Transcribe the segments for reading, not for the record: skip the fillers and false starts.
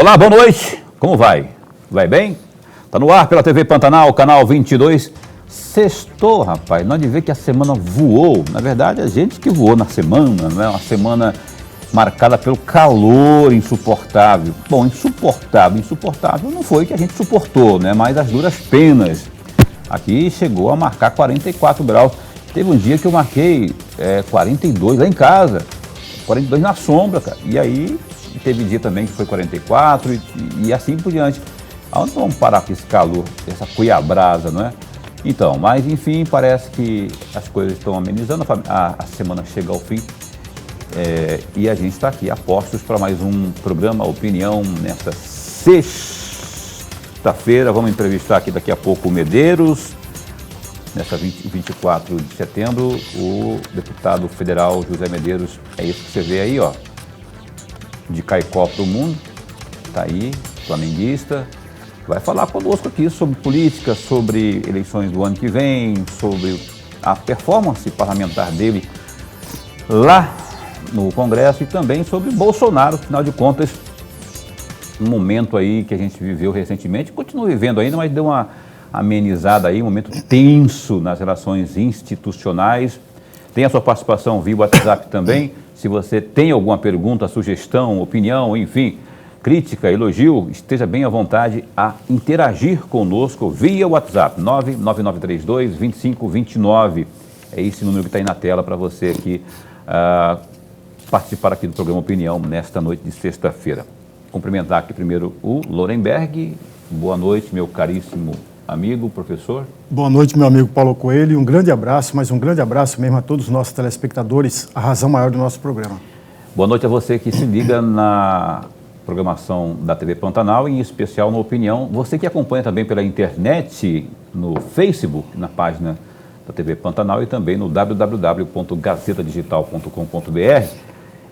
Olá, boa noite. Como vai? Vai bem? Tá no ar pela TV Pantanal, canal 22. Sextou, rapaz. Nós de ver que a semana voou. Na verdade, a gente que voou na semana, não é? Uma semana marcada pelo calor insuportável. Bom, insuportável não foi que a gente suportou, né? Mas as duras penas. Aqui chegou a marcar 44 graus. Teve um dia que eu marquei 42 lá em casa. 42 na sombra, cara. E aí teve dia também que foi 44 e assim por diante. Aonde vamos parar com esse calor, essa cuiabrasa, não é? Então, mas enfim, parece que as coisas estão amenizando, a semana chega ao fim e a gente está aqui a postos para mais um programa Opinião nesta sexta-feira. Vamos entrevistar aqui daqui a pouco o Medeiros, nessa 24 de setembro, o deputado federal José Medeiros. É isso que você vê aí, ó, de Caicó para o mundo, tá aí, flamenguista. Vai falar conosco aqui sobre política, sobre eleições do ano que vem, sobre a performance parlamentar dele lá no Congresso e também sobre Bolsonaro, afinal de contas, um momento aí que a gente viveu recentemente, continua vivendo ainda, mas deu uma amenizada aí, um momento tenso nas relações institucionais. Tem a sua participação via WhatsApp também. Se você tem alguma pergunta, sugestão, opinião, enfim, crítica, elogio, esteja bem à vontade a interagir conosco via WhatsApp, 99932-2529. É esse número que está aí na tela para você aqui participar aqui do programa Opinião nesta noite de sexta-feira. Cumprimentar aqui primeiro o Lorenberg. Boa noite, meu caríssimo amigo, professor. Boa noite, meu amigo Paulo Coelho. Um grande abraço, mas um grande abraço mesmo a todos os nossos telespectadores, a razão maior do nosso programa. Boa noite a você que se liga na programação da TV Pantanal, em especial no Opinião. Você que acompanha também pela internet, no Facebook, na página da TV Pantanal e também no www.gazetadigital.com.br.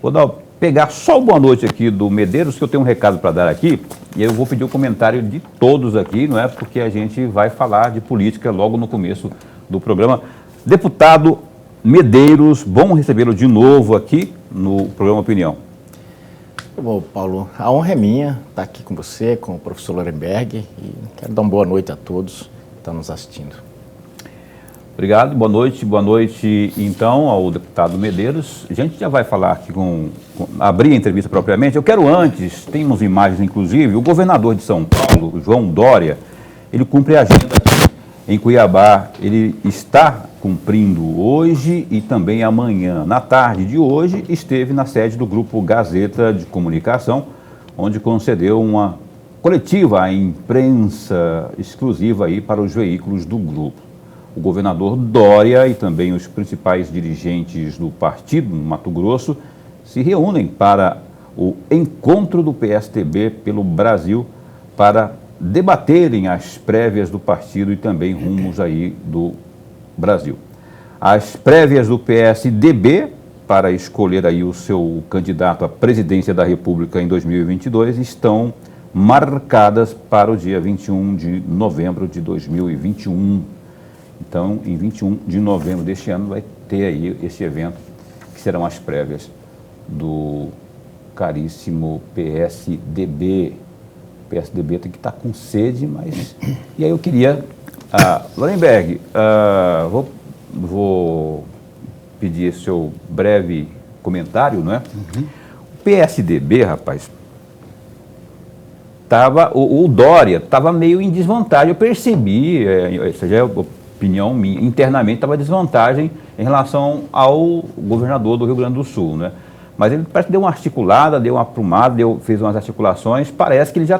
Vou pegar só o boa noite aqui do Medeiros, que eu tenho um recado para dar aqui, e eu vou pedir o comentário de todos aqui, não é? Porque a gente vai falar de política logo no começo do programa. Deputado Medeiros, bom recebê-lo de novo aqui no programa Opinião. Bom, Paulo, a honra é minha estar aqui com você, com o professor Lorenberg, e quero dar uma boa noite a todos que estão nos assistindo. Obrigado, boa noite então ao deputado Medeiros. A gente já vai falar aqui abrir a entrevista propriamente. Eu quero antes, temos imagens inclusive, o governador de São Paulo, João Dória, ele cumpre a agenda aqui em Cuiabá. Ele está cumprindo hoje e também amanhã. Na tarde de hoje, esteve na sede do Grupo Gazeta de Comunicação, onde concedeu uma coletiva à imprensa exclusiva aí para os veículos do grupo. O governador Dória e também os principais dirigentes do partido no Mato Grosso se reúnem para o encontro do PSDB pelo Brasil para debaterem as prévias do partido e também rumos aí do Brasil. As prévias do PSDB para escolher aí o seu candidato à presidência da República em 2022 estão marcadas para o dia 21 de novembro de 2021. Então, em 21 de novembro deste ano, vai ter aí esse evento, que serão as prévias do caríssimo PSDB. O PSDB tem que estar com sede, mas... E aí eu queria... Lorenberg, vou pedir esse seu breve comentário, não é? Uhum. O PSDB, rapaz, o Dória estava meio em desvantagem. Eu percebi, isso já é opinião minha, internamente estava desvantagem em relação ao governador do Rio Grande do Sul, né? Mas ele parece que deu uma articulada, deu uma aprumada, fez umas articulações, parece que ele já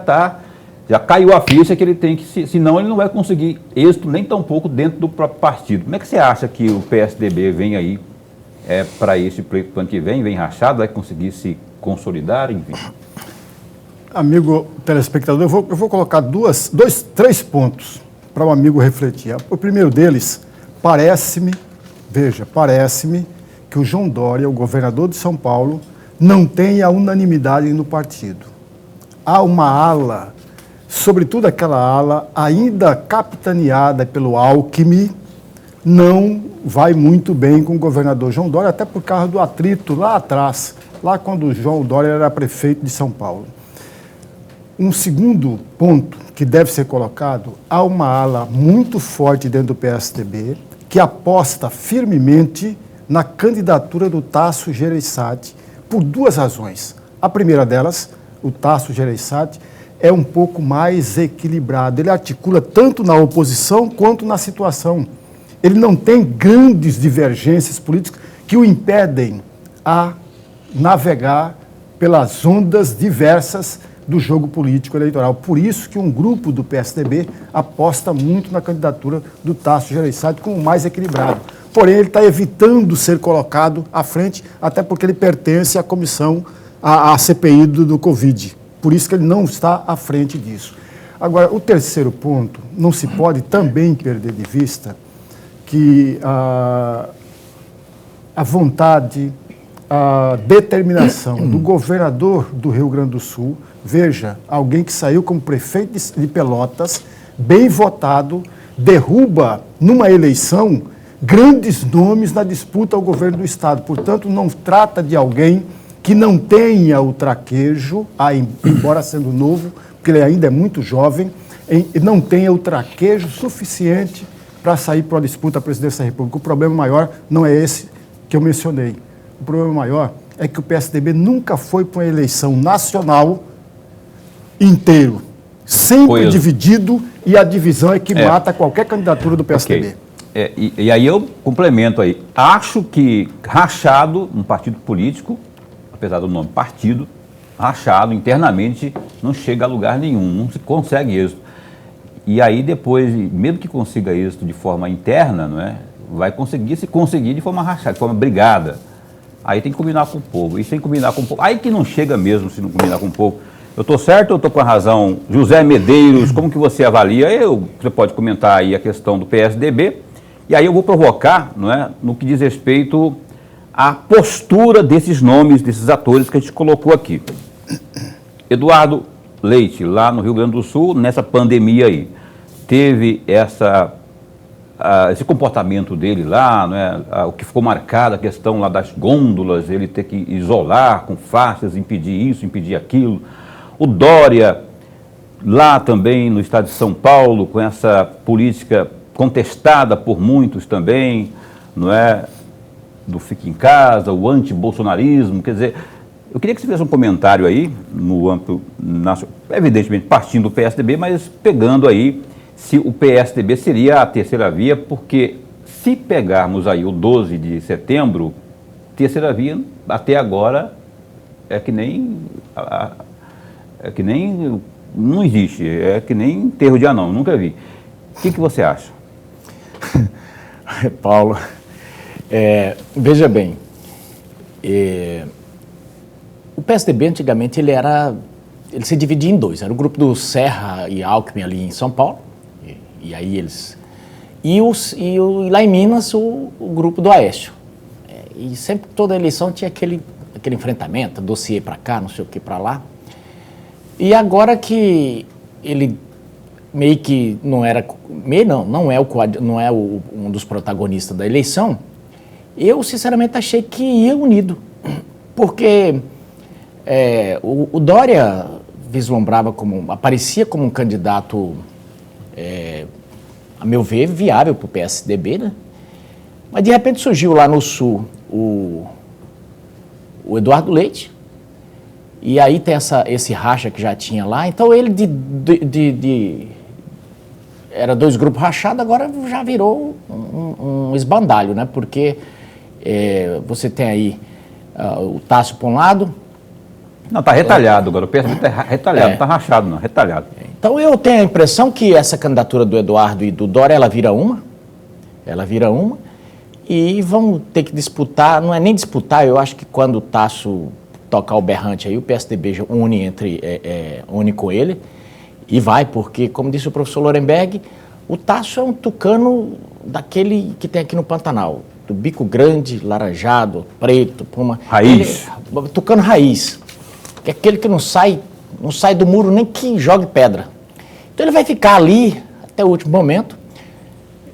caiu a ficha que ele tem que, senão ele não vai conseguir êxito nem tão pouco dentro do próprio partido. Como é que você acha que o PSDB vem aí para esse pleito ano que vem rachado, vai conseguir se consolidar, enfim? Amigo telespectador, eu vou colocar três pontos para o amigo refletir. O primeiro deles, parece-me que o João Dória, o governador de São Paulo, não tem a unanimidade no partido. Há uma ala, sobretudo aquela ala ainda capitaneada pelo Alckmin, não vai muito bem com o governador João Dória, até por causa do atrito lá atrás, lá quando o João Dória era prefeito de São Paulo. Um segundo ponto que deve ser colocado, há uma ala muito forte dentro do PSDB que aposta firmemente na candidatura do Tasso Gereissati por duas razões. A primeira delas, o Tasso Gereissati é um pouco mais equilibrado. Ele articula tanto na oposição quanto na situação. Ele não tem grandes divergências políticas que o impedem a navegar pelas ondas diversas do jogo político eleitoral. Por isso que um grupo do PSDB aposta muito na candidatura do Tasso Gereissati como mais equilibrado. Porém, ele está evitando ser colocado à frente, até porque ele pertence à comissão, à CPI do Covid. Por isso que ele não está à frente disso. Agora, o terceiro ponto, não se pode também perder de vista que a vontade, a determinação do governador do Rio Grande do Sul, veja, alguém que saiu como prefeito de Pelotas, bem votado, derruba numa eleição grandes nomes na disputa ao governo do Estado. Portanto, não trata de alguém que não tenha o traquejo, embora sendo novo, porque ele ainda é muito jovem, não tenha o traquejo suficiente para sair para a disputa à presidência da República. O problema maior não é esse que eu mencionei. O problema maior é que o PSDB nunca foi para uma eleição nacional inteiro, sempre dividido, e a divisão é que mata qualquer candidatura do PSDB. Okay. E aí eu complemento aí. Acho que rachado um partido político, apesar do nome partido, rachado internamente não chega a lugar nenhum, não se consegue êxito. E aí depois, mesmo que consiga êxito de forma interna, não é, vai conseguir se conseguir de forma rachada, de forma brigada. Aí tem que combinar com o povo. E sem combinar com o povo, aí que não chega mesmo se não combinar com o povo. Eu estou certo ou estou com a razão? José Medeiros, como que você avalia? Você pode comentar aí a questão do PSDB. E aí eu vou provocar, não é, no que diz respeito à postura desses nomes, desses atores que a gente colocou aqui. Eduardo Leite, lá no Rio Grande do Sul, nessa pandemia aí, teve esse comportamento dele lá, não é, o que ficou marcado, a questão lá das gôndolas, ele ter que isolar com faixas, impedir isso, impedir aquilo. O Dória, lá também no estado de São Paulo, com essa política contestada por muitos também, não é, do fique em casa, o anti-bolsonarismo, quer dizer, eu queria que você fizesse um comentário aí, no âmbito nacional, evidentemente partindo do PSDB, mas pegando aí se o PSDB seria a terceira via, porque se pegarmos aí o 12 de setembro, terceira via até agora é que nem não existe, é que nem enterro de anão, nunca vi. O que você acha? Paulo, veja bem, o PSDB antigamente ele se dividia em dois, era o grupo do Serra e Alckmin ali em São Paulo, e aí eles, e lá em Minas o grupo do Aécio, e sempre toda eleição tinha aquele enfrentamento, dossiê para cá, não sei o que para lá, e agora que ele meio que não é um dos protagonistas da eleição, eu sinceramente achei que ia unido, porque o Dória aparecia como um candidato, a meu ver, viável para o PSDB, né? Mas de repente surgiu lá no Sul o Eduardo Leite, e aí tem esse racha que já tinha lá, então ele era dois grupos rachados, agora já virou um esbandalho, né? Porque você tem aí o Tasso por um lado. Não, está retalhado agora, o PSDB está retalhado, não está rachado não, retalhado. Então eu tenho a impressão que essa candidatura do Eduardo e do Dória, ela vira uma, e vão ter que disputar, não é nem disputar, eu acho que quando o Tasso tocar o berrante aí, o PSDB une com ele, e vai, porque, como disse o professor Lorenberg, o Tasso é um tucano daquele que tem aqui no Pantanal, do bico grande, laranjado, preto, puma. Raiz. Tucano raiz, que é aquele que não sai do muro nem que jogue pedra. Então ele vai ficar ali até o último momento.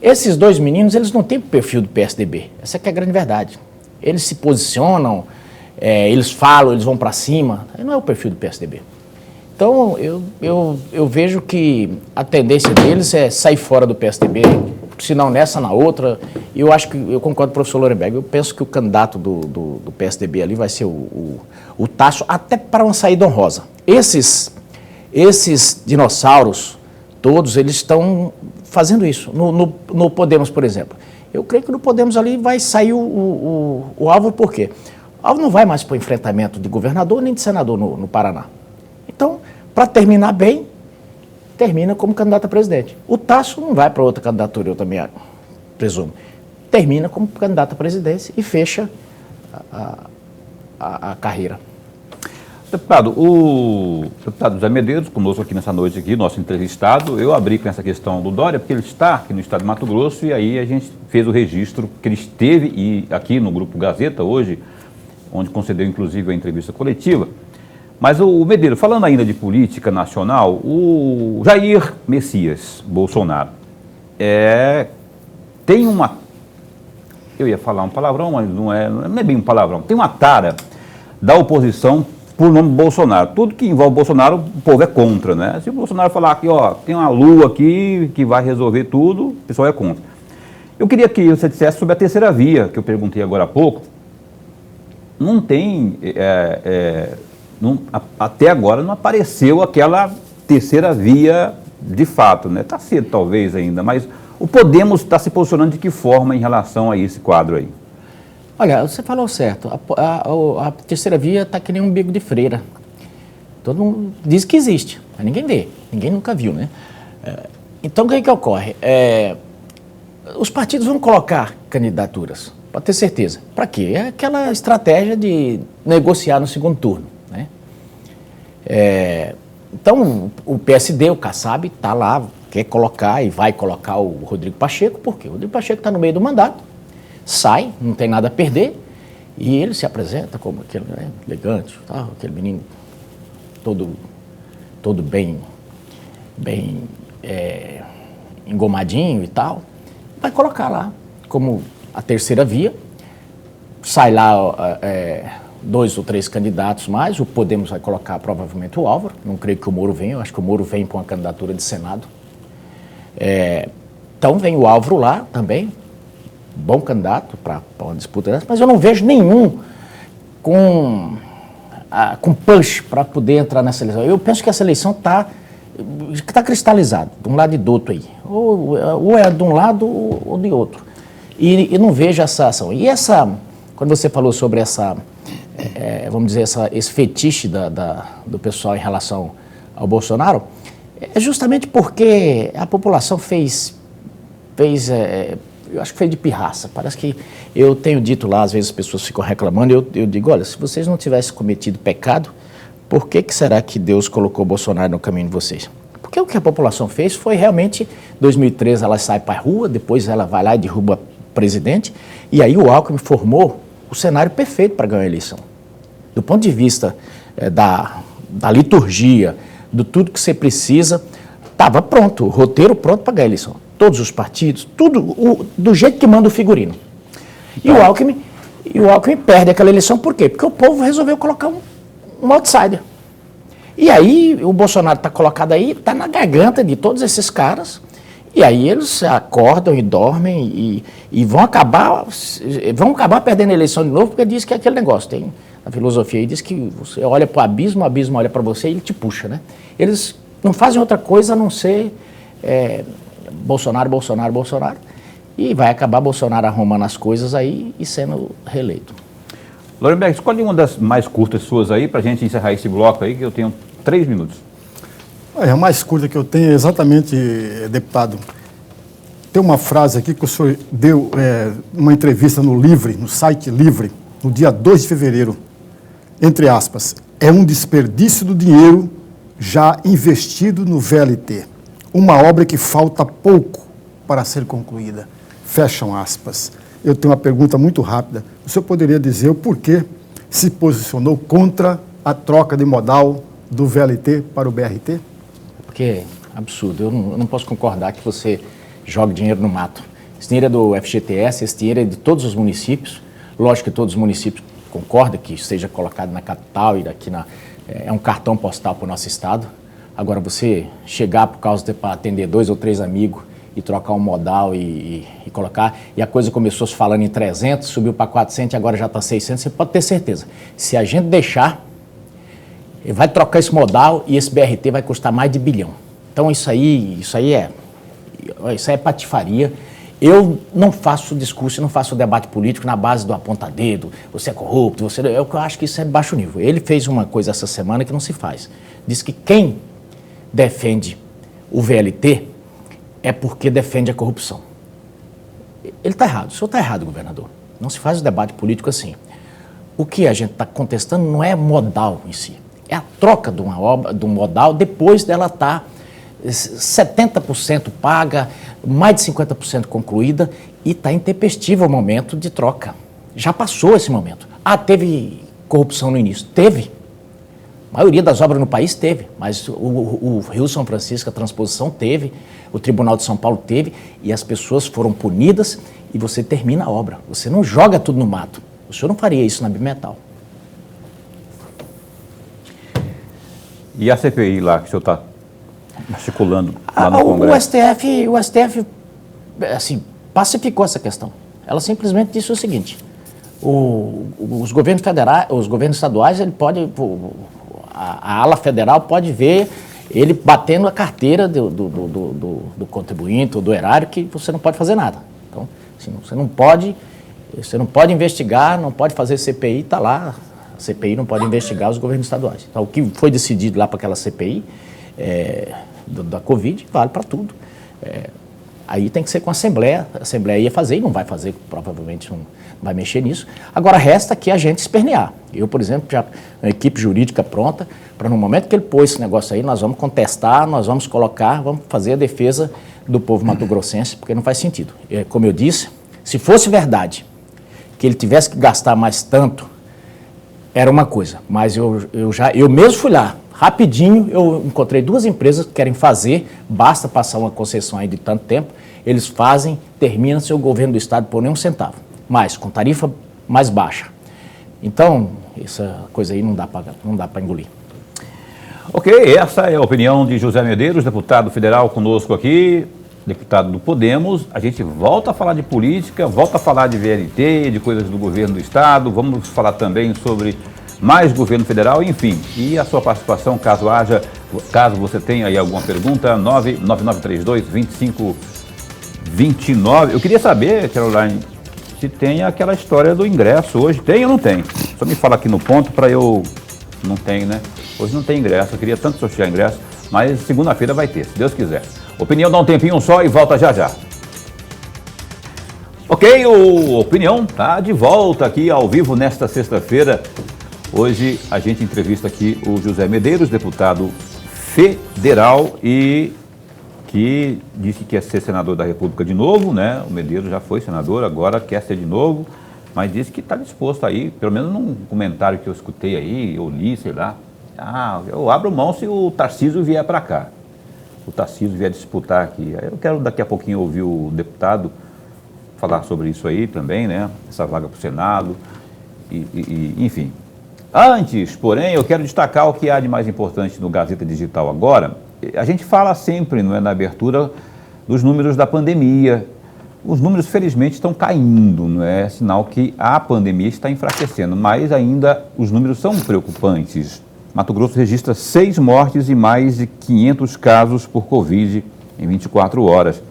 Esses dois meninos, eles não têm o perfil do PSDB, essa que é a grande verdade. Eles se posicionam, eles falam, eles vão para cima, não é o perfil do PSDB. Então, eu vejo que a tendência deles é sair fora do PSDB, se não nessa, na outra. Eu acho que, eu concordo com o professor Lorenberg, eu penso que o candidato do PSDB ali vai ser o Tasso, até para uma saída honrosa. Esses dinossauros, todos, eles estão fazendo isso. No Podemos, por exemplo. Eu creio que no Podemos ali vai sair o Álvaro, por quê? O Álvaro não vai mais para o enfrentamento de governador nem de senador no Paraná. Então, para terminar bem, termina como candidato a presidente. O Tasso não vai para outra candidatura, eu também presumo. Termina como candidato à presidência e fecha a carreira. Deputado, o deputado José Medeiros, conosco aqui nessa noite, aqui, nosso entrevistado, eu abri com essa questão do Dória, porque ele está aqui no estado de Mato Grosso, e aí a gente fez o registro que ele esteve aqui no Grupo Gazeta hoje, onde concedeu inclusive a entrevista coletiva. Mas o Medeiros, falando ainda de política nacional, o Jair Messias Bolsonaro tem uma, eu ia falar um palavrão, mas não é bem um palavrão, tem uma tara da oposição por nome Bolsonaro. Tudo que envolve Bolsonaro, o povo é contra, né? Se o Bolsonaro falar que, ó, tem uma lua aqui que vai resolver tudo, o pessoal é contra. Eu queria que você dissesse sobre a terceira via, que eu perguntei agora há pouco. Não tem, até agora não apareceu aquela terceira via de fato, né? Está cedo talvez ainda, mas o Podemos está se posicionando de que forma em relação a esse quadro aí? Olha, você falou certo. A terceira via está que nem um umbigo de freira. Todo mundo diz que existe, mas ninguém vê, ninguém nunca viu, né? Então, o que ocorre? Os partidos vão colocar candidaturas, pode ter certeza. Para quê? É aquela estratégia de negociar no segundo turno, né? Então, o PSD, o Kassab, está lá, quer colocar e vai colocar o Rodrigo Pacheco, por quê? O Rodrigo Pacheco está no meio do mandato, sai, não tem nada a perder, e ele se apresenta como aquele, né, elegante, tá, aquele menino todo bem engomadinho e tal, vai colocar lá como a terceira via, sai lá 2 ou 3 candidatos mais, o Podemos vai colocar provavelmente o Álvaro, não creio que o Moro venha, eu acho que o Moro vem para uma candidatura de Senado. Então vem o Álvaro lá também, bom candidato para uma disputa dessa, mas eu não vejo nenhum com punch para poder entrar nessa eleição. Eu penso que essa eleição está cristalizada, de um lado e do outro aí. Ou é de um lado ou de outro. E não vejo essa ação. E quando você falou sobre essa, vamos dizer, esse fetiche do pessoal em relação ao Bolsonaro, é justamente porque a população fez eu acho que fez de pirraça. Parece que eu tenho dito lá, às vezes as pessoas ficam reclamando, eu digo, olha, se vocês não tivessem cometido pecado, por que será que Deus colocou o Bolsonaro no caminho de vocês? Porque o que a população fez foi realmente, em 2013 ela sai para a rua, depois ela vai lá e derruba o presidente, e aí o Alckmin formou o cenário perfeito para ganhar a eleição. Do ponto de vista da liturgia, do tudo que você precisa, estava pronto, o roteiro pronto para ganhar a eleição. Todos os partidos, tudo do jeito que manda o figurino. E o Alckmin perde aquela eleição por quê? Porque o povo resolveu colocar um outsider. E aí o Bolsonaro está colocado aí, está na garganta de todos esses caras, e aí eles acordam e dormem e vão acabar perdendo a eleição de novo, porque diz que é aquele negócio, tem a filosofia aí, diz que você olha para o abismo olha para você e ele te puxa, né? Eles não fazem outra coisa a não ser Bolsonaro, e vai acabar Bolsonaro arrumando as coisas aí e sendo reeleito. Lorenberg, escolhe uma das mais curtas suas aí para a gente encerrar esse bloco aí, que eu tenho 3 minutos. A mais curta que eu tenho é exatamente, deputado, tem uma frase aqui que o senhor deu uma entrevista no site Livre, no dia 2 de fevereiro, entre aspas, é um desperdício do dinheiro já investido no VLT. Uma obra que falta pouco para ser concluída. Fecham aspas. Eu tenho uma pergunta muito rápida. O senhor poderia dizer o porquê se posicionou contra a troca de modal do VLT para o BRT? Porque é absurdo. Eu não posso concordar que você jogue dinheiro no mato. Esse dinheiro é do FGTS, esse dinheiro é de todos os municípios. Lógico que todos os municípios concordam que seja colocado na capital e aqui é um cartão postal para o nosso estado. Agora, você chegar por causa de para atender 2 ou 3 amigos e trocar um modal e colocar, e a coisa começou se falando em 300, subiu para 400 e agora já está 600, você pode ter certeza. Se a gente deixar, vai trocar esse modal e esse BRT vai custar mais de R$ 1 bilhão. Então isso aí é patifaria. Eu não faço discurso, não faço debate político na base do aponta-dedo, você é corrupto, eu acho que isso é baixo nível. Ele fez uma coisa essa semana que não se faz. Diz que quem defende o VLT é porque defende a corrupção. Ele está errado, o senhor está errado, governador. Não se faz o debate político assim. O que a gente está contestando não é modal em si, é a troca de uma obra, de um modal, depois dela estar 70% paga, mais de 50% concluída, e está intempestivo o momento de troca. Já passou esse momento. Teve corrupção no início? Teve. A maioria das obras no país teve, mas o Rio São Francisco, a transposição teve, o Tribunal de São Paulo teve, e as pessoas foram punidas e você termina a obra. Você não joga tudo no mato. O senhor não faria isso na Bimetal. E a CPI lá, que o senhor está articulando lá no Congresso? O STF, assim, pacificou essa questão. Ela simplesmente disse o seguinte: os governos federais, os governos estaduais, ele pode, a ala federal pode ver ele batendo a carteira do contribuinte ou do erário, que você não pode fazer nada. Então, assim, você não pode investigar, não pode fazer CPI, está lá. A CPI não pode investigar os governos estaduais. Então, o que foi decidido lá para aquela CPI da Covid vale para tudo. Aí tem que ser com a Assembleia ia fazer e não vai fazer, provavelmente não vai mexer nisso. Agora resta que a gente espernear. Eu, por exemplo, já uma equipe jurídica pronta, para no momento que ele pôs esse negócio aí, nós vamos contestar, nós vamos colocar, vamos fazer a defesa do povo mato-grossense, porque não faz sentido. Como eu disse, se fosse verdade que ele tivesse que gastar mais tanto, era uma coisa, mas eu mesmo fui lá, rapidinho, eu encontrei 2 empresas que querem fazer, basta passar uma concessão aí de tanto tempo, eles fazem, termina seu governo do estado por nem um centavo, mas com tarifa mais baixa. Então, essa coisa aí não dá para engolir. Ok, essa é a opinião de José Medeiros, deputado federal conosco aqui, deputado do Podemos. A gente volta a falar de política, volta a falar de VLT, de coisas do governo do estado, vamos falar também sobre mais governo federal, enfim. E a sua participação, caso você tenha aí alguma pergunta, 99932-2529. Eu queria saber, Caroline, se tem aquela história do ingresso hoje. Tem ou não tem? Só me fala aqui no ponto para eu... Não tem, né? Hoje não tem ingresso, eu queria tanto sortear ingresso, mas segunda-feira vai ter, se Deus quiser. Opinião dá um tempinho só e volta já já. Ok, o Opinião tá de volta aqui ao vivo nesta sexta-feira. Hoje a gente entrevista aqui o José Medeiros, deputado federal e que disse que quer ser senador da República de novo, né? O Medeiros já foi senador, agora quer ser de novo, mas disse que está disposto aí, pelo menos num comentário que eu escutei aí, eu li, sei lá, eu abro mão se o Tarcísio vier para cá. O Tarcísio vier disputar aqui. Eu quero daqui a pouquinho ouvir o deputado falar sobre isso aí também, né? Essa vaga para o Senado, enfim. Antes, porém, eu quero destacar o que há de mais importante no Gazeta Digital agora. A gente fala sempre, não é, na abertura, dos números da pandemia. Os números, felizmente, estão caindo, não é? Sinal que a pandemia está enfraquecendo, mas ainda os números são preocupantes. Mato Grosso registra 6 mortes e mais de 500 casos por Covid em 24 horas.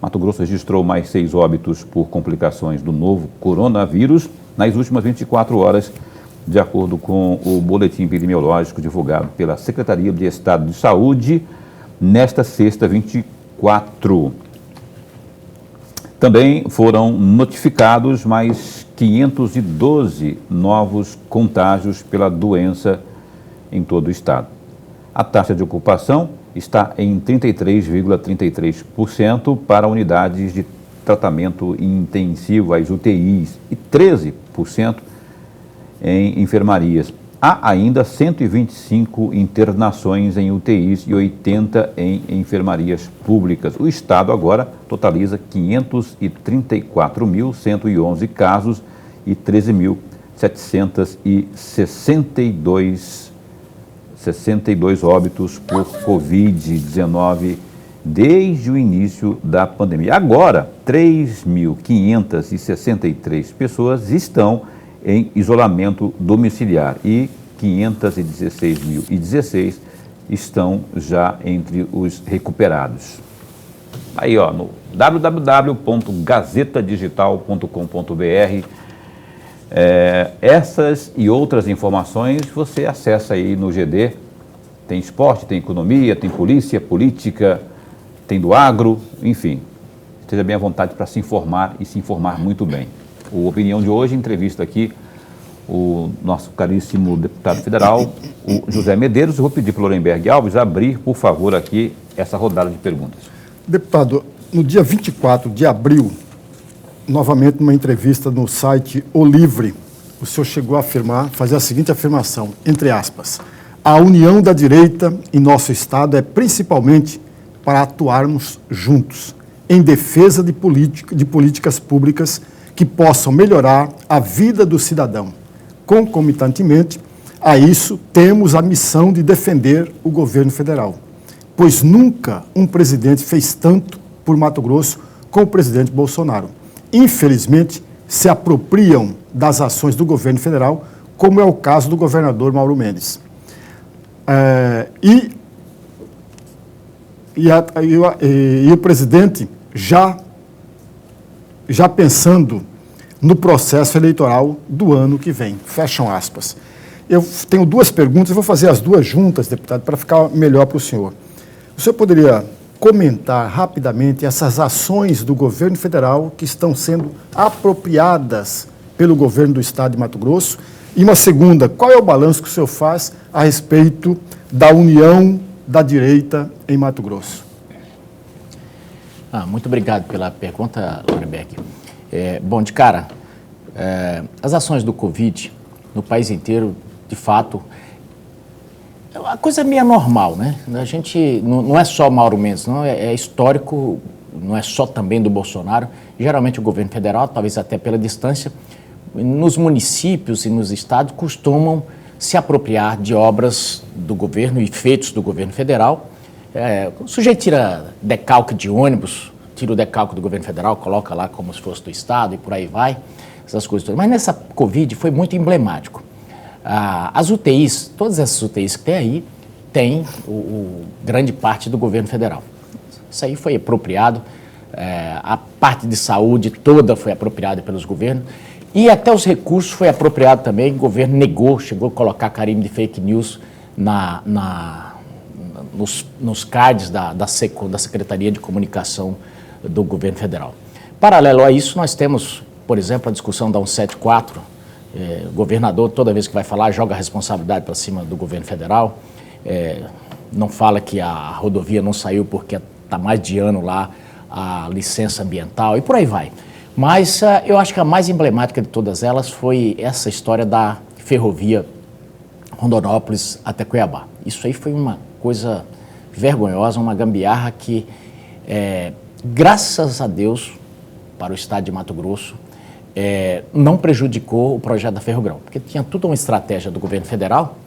Mato Grosso registrou mais 6 óbitos por complicações do novo coronavírus nas últimas 24 horas, de acordo com o boletim epidemiológico divulgado pela Secretaria de Estado de Saúde nesta sexta, 24. Também foram notificados mais 512 novos contágios pela doença em todo o estado. A taxa de ocupação está em 33,33% para unidades de tratamento intensivo, as UTIs, e 13% em enfermarias. Há ainda 125 internações em UTIs e 80 em enfermarias públicas. O estado agora totaliza 534.111 casos e 13.762 62 óbitos por Covid-19 desde o início da pandemia. Agora, 3.563 pessoas estão em isolamento domiciliar e 516.016 estão já entre os recuperados. Aí, ó, no www.gazetadigital.com.br, essas e outras informações você acessa aí no GD. Tem esporte, tem economia, tem polícia, política, tem do agro, enfim. Esteja bem à vontade para se informar e se informar muito bem. O Opinião de hoje entrevista aqui o nosso caríssimo deputado federal, o José Medeiros. Eu vou pedir para o Lorenberg Alves abrir, por favor, aqui essa rodada de perguntas. Deputado, no dia 24 de abril, novamente numa entrevista no site O Livre, o senhor chegou a afirmar, fazer a seguinte afirmação, entre aspas: a união da direita em nosso Estado é principalmente para atuarmos juntos, em defesa de políticas públicas que possam melhorar a vida do cidadão. Concomitantemente a isso, temos a missão de defender o governo federal, pois nunca um presidente fez tanto por Mato Grosso como o presidente Bolsonaro. Infelizmente, se apropriam das ações do governo federal, como é o caso do governador Mauro Mendes. E o presidente já pensando no processo eleitoral do ano que vem. Fecham aspas. Eu tenho duas perguntas, eu vou fazer as duas juntas, deputado, para ficar melhor para o senhor. O senhor poderia comentar rapidamente essas ações do governo federal que estão sendo apropriadas pelo governo do Estado de Mato Grosso? E uma segunda, qual é o balanço que o senhor faz a respeito da união da direita em Mato Grosso? Muito obrigado pela pergunta, Lorenberg. Bom, de cara, as ações do Covid no país inteiro, de fato, a coisa é meio anormal, né? A gente, não é só Mauro Mendes, não, é histórico, não é só também do Bolsonaro. Geralmente o governo federal, talvez até pela distância, nos municípios e nos estados costumam se apropriar de obras do governo e feitos do governo federal. O sujeito tira decalque de ônibus, tira o decalque do governo federal, coloca lá como se fosse do estado e por aí vai, essas coisas todas. Mas nessa Covid foi muito emblemático. As UTIs, todas essas UTIs que tem aí, tem grande parte do governo federal. Isso aí foi apropriado, a parte de saúde toda foi apropriada pelos governos e até os recursos foi apropriado também. O governo negou, chegou a colocar carimbo de fake news nos cards da Secretaria de Comunicação do governo federal. Paralelo a isso, nós temos, por exemplo, a discussão da 174, o governador, toda vez que vai falar, joga a responsabilidade para cima do governo federal, não fala que a rodovia não saiu porque está mais de ano lá a licença ambiental e por aí vai. Mas eu acho que a mais emblemática de todas elas foi essa história da ferrovia Rondonópolis até Cuiabá. Isso aí foi uma coisa vergonhosa, uma gambiarra que, graças a Deus, para o estado de Mato Grosso, não prejudicou o projeto da Ferrogrão, porque tinha toda uma estratégia do governo federal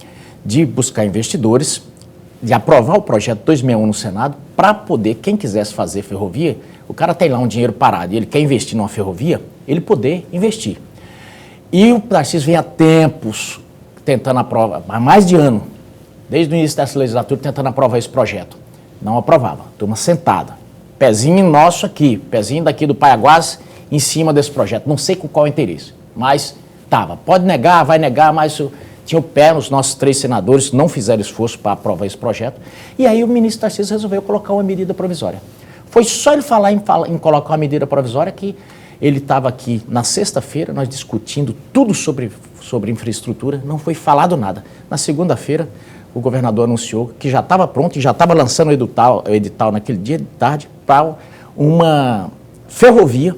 de buscar investidores, de aprovar o projeto 261 no Senado, para poder, quem quisesse fazer ferrovia, o cara tem lá um dinheiro parado e ele quer investir numa ferrovia, ele poder investir. E o Tarcísio vem há tempos tentando aprovar, há mais de ano, desde o início dessa legislatura, tentando aprovar esse projeto. Não aprovava, turma sentada. Pezinho nosso aqui, pezinho daqui do Paiaguás, em cima desse projeto. Não sei com qual interesse, mas estava. Pode negar, vai negar, mas tinha o pé nos nossos 3 senadores, não fizeram esforço para aprovar esse projeto. E aí o ministro Tarcísio resolveu colocar uma medida provisória. Foi só ele falar em colocar uma medida provisória que ele estava aqui na sexta-feira, nós discutindo tudo sobre infraestrutura, não foi falado nada. Na segunda-feira, o governador anunciou que já estava pronto e já estava lançando o edital naquele dia de tarde para uma ferrovia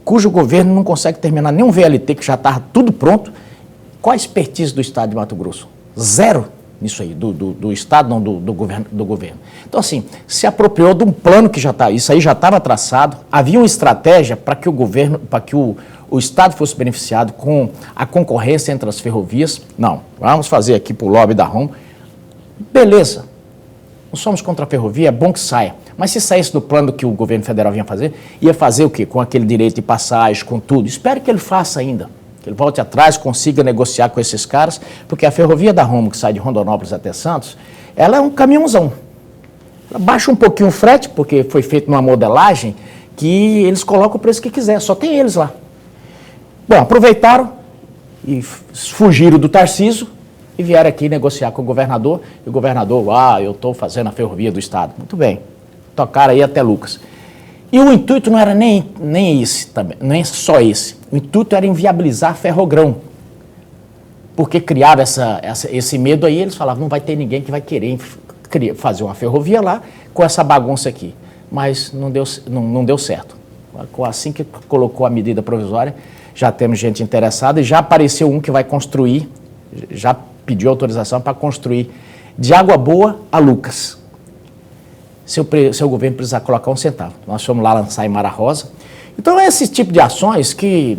cujo governo não consegue terminar nenhum VLT, que já estava tudo pronto. Qual a expertise do estado de Mato Grosso? Zero nisso aí, do estado, não do governo. Então, assim, se apropriou de um plano que já está, isso aí já estava traçado, havia uma estratégia para que o governo, para que o estado fosse beneficiado com a concorrência entre as ferrovias. Não, vamos fazer aqui para o lobby da ROM Beleza, não somos contra a ferrovia, é bom que saia. Mas se saísse do plano que o governo federal vinha fazer, ia fazer o quê? Com aquele direito de passagem, com tudo. Espero que ele faça ainda. Que ele volte atrás, consiga negociar com esses caras, porque a ferrovia da Rumo, que sai de Rondonópolis até Santos, ela é um caminhãozão. Ela baixa um pouquinho o frete, porque foi feito numa modelagem que eles colocam o preço que quiser, só tem eles lá. Bom, aproveitaram e fugiram do Tarcísio e vieram aqui negociar com o governador. E o governador, eu estou fazendo a ferrovia do estado. Muito bem, tocaram aí até Lucas. E o intuito não era nem esse também, nem só esse. O intuito era inviabilizar a Ferrogrão. Porque criava esse medo aí, eles falavam, não vai ter ninguém que vai querer fazer uma ferrovia lá com essa bagunça aqui. Mas não deu certo. Assim que colocou a medida provisória, já temos gente interessada e já apareceu um que vai construir, já pediu autorização para construir de Água Boa a Lucas. Seu governo precisar colocar 1 centavo. Nós fomos lá lançar em Mara Rosa. Então, é esse tipo de ações que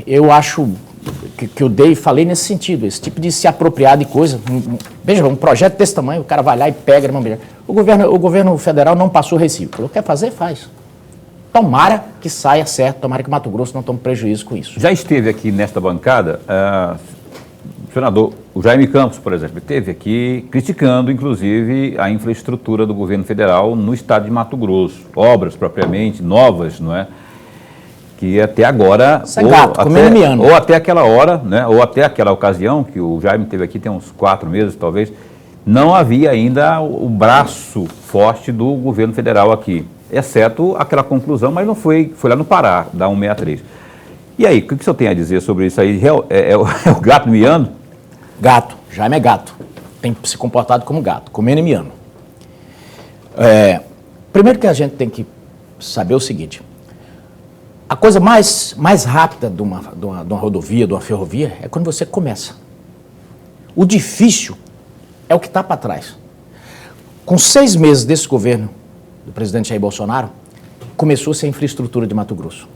eu acho que eu falei nesse sentido, esse tipo de se apropriar de coisa. Veja, um projeto desse tamanho, o cara vai lá e pega. O governo federal não passou o recibo. Falou, quer fazer, faz. Tomara que saia certo, tomara que Mato Grosso não tome prejuízo com isso. Já esteve aqui nesta bancada o senador Jaime Campos, por exemplo, esteve aqui criticando, inclusive, a infraestrutura do governo federal no estado de Mato Grosso. Obras propriamente novas, não é? Que até agora, ou até aquela hora, né, ou até aquela ocasião, que o Jaime esteve aqui tem uns 4 meses, talvez, não havia ainda o braço forte do governo federal aqui, exceto aquela conclusão, mas não foi lá no Pará, da 163. E aí, o que o senhor tem a dizer sobre isso aí? É o gato miando? Gato, Jaime é gato, tem se comportado como gato, comendo e miando. Primeiro que a gente tem que saber o seguinte, a coisa mais rápida de uma rodovia, de uma ferrovia, é quando você começa. O difícil é o que está para trás. Com 6 meses desse governo, do presidente Jair Bolsonaro, começou-se a infraestrutura de Mato Grosso.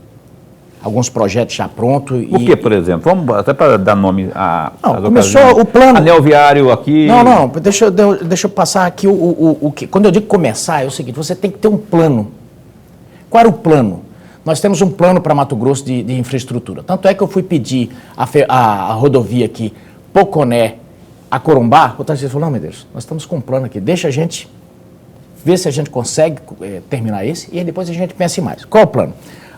Alguns projetos já prontos. O que, por exemplo? Vamos até para dar nome a... Não, começou o plano... Anel viário aqui... Não, deixa eu passar aqui o que... Quando eu digo começar, é o seguinte, você tem que ter um plano. Qual era o plano? Nós temos um plano para Mato Grosso de infraestrutura. Tanto é que eu fui pedir a rodovia aqui, Poconé, a Corumbá, o Tarcísio falou, não, meu Deus, nós estamos com um plano aqui, deixa a gente ver se a gente consegue terminar esse, e aí depois a gente pensa em mais. Qual é o plano?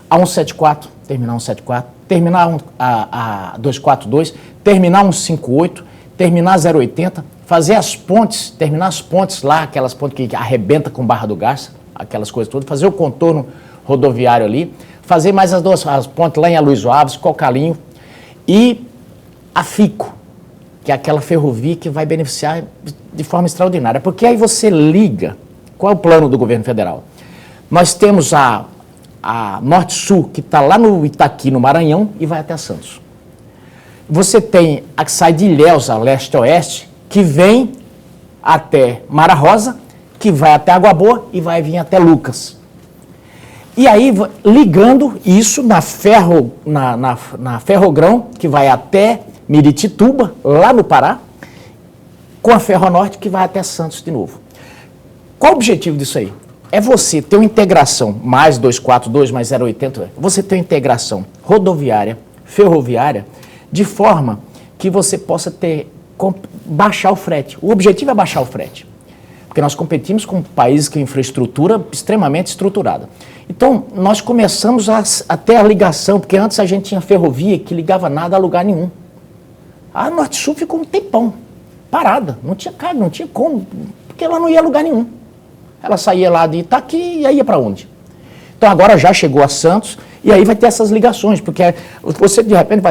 A 174, terminar a 174, terminar a 242, terminar a 158, terminar a 080, fazer as pontes, terminar as pontes lá, aquelas pontes que arrebenta com Barra do Garça, aquelas coisas todas, fazer o contorno rodoviário ali, fazer mais as pontes lá em Aloysio Alves, Cocalinho e a FICO, que é aquela ferrovia que vai beneficiar de forma extraordinária, porque aí você liga, qual é o plano do governo federal? Nós temos a Norte-Sul, que está lá no Itaqui, no Maranhão, e vai até Santos. Você tem a que sai de Ilhéus, a leste-oeste, que vem até Mara Rosa, que vai até Água Boa e vai vir até Lucas. E aí, ligando isso na Ferrogrão, que vai até Miritituba, lá no Pará, com a Ferronorte, que vai até Santos de novo. Qual o objetivo disso aí? É você ter uma integração, mais 242, mais 080, você ter uma integração rodoviária, ferroviária, de forma que você possa baixar o frete. O objetivo é baixar o frete, porque nós competimos com países com infraestrutura extremamente estruturada. Então, nós começamos a ter a ligação, porque antes a gente tinha ferrovia que ligava nada a lugar nenhum. A Norte-Sul ficou um tempão, parada, não tinha carga, não tinha como, porque ela não ia a lugar nenhum. Ela saía lá de Itaqui e aí ia para onde? Então agora já chegou a Santos e aí vai ter essas ligações, porque você de repente